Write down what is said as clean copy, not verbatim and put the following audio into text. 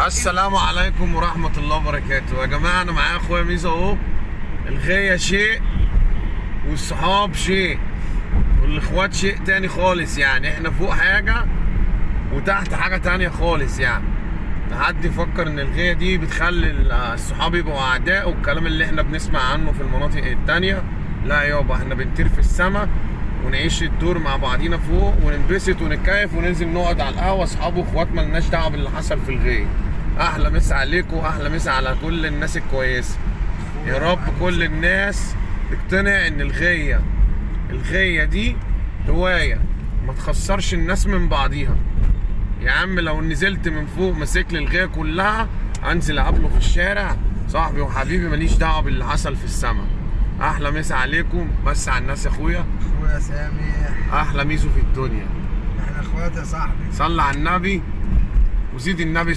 السلام عليكم ورحمة الله وبركاته. يا جماعة أنا معايا أخويا ميزة أهو. الغاية شيء والصحاب شيء والإخوات شيء تاني خالص، يعني إحنا فوق حاجة وتحت حاجة تانية خالص. يعني حد يفكر إن الغاية دي بتخلي الصحاب يبقوا أعداء والكلام اللي إحنا بنسمع عنه في المناطق التانية. لا يابا، إحنا بنطير في السما ونعيش الدور مع بعضينا فوق وننبسط ونتكيف وننزل نقعد على القهوة أصحاب وإخوات، مالناش دعوة باللي حصل في الغاية. احلى مسا عليكم واحلى مسا على كل الناس الكويسه. يا رب كل الناس تقتنع ان الغايه دي هوايه ما تخسرش الناس من بعضيها. يا عم لو نزلت من فوق ماسك لي الغايه كلها انزل اقابله في الشارع صاحبي وحبيبي، ماليش دعوه باللي حصل في السما. احلى مسا عليكم، بس على الناس يا اخويا سامح، احلى ميزو في الدنيا. احنا اخوات يا صاحبي. صلى على النبي وزيد النبي